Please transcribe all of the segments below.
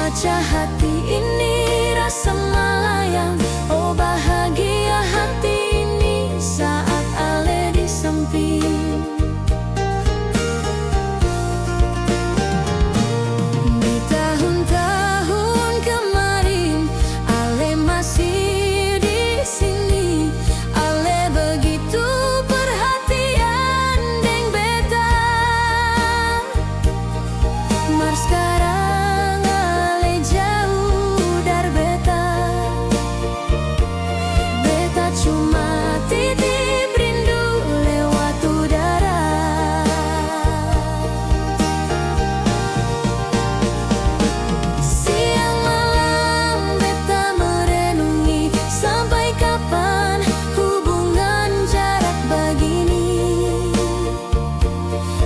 baca hati ini rasa melayang. Oh bahagia hati ini saat Ale di samping. Di tahun-tahun kemarin Ale masih di sini. Ale begitu perhatian deng beta. Mar sekarang Ale jauh dari beta. Beta cuma titip rindu lewat udara. Siang malam beta merenungi, sampai kapan hubungan jarak begini.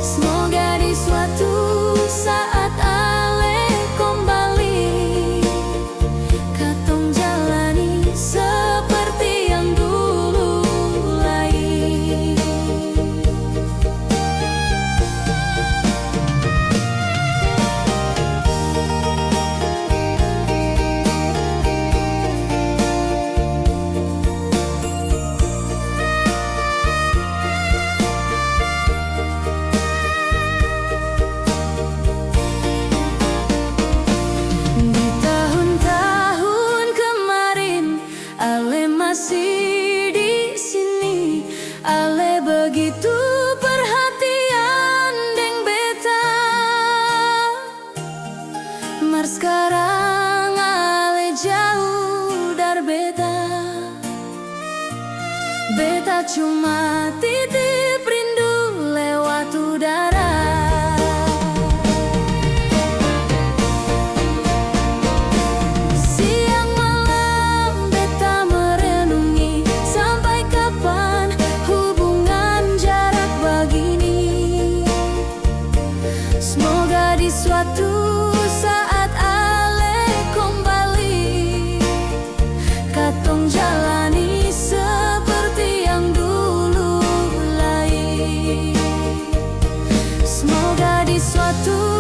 Semoga di suatu saat Ale kembali, katong jalani seperti yang dulu lagi. Di tahun-tahun kemarin Ale masih di sini. Ale begitu perhatian deng beta. Mar sekarang Ale jauh dari beta. Beta cuma titip rindu lewat udara. Siang malam beta merenungi, sampai kapan hubungan jarak begini. Semoga di suatu saat Ale kembali, katong jalani seperti yang dulu lagi. Semoga di suatu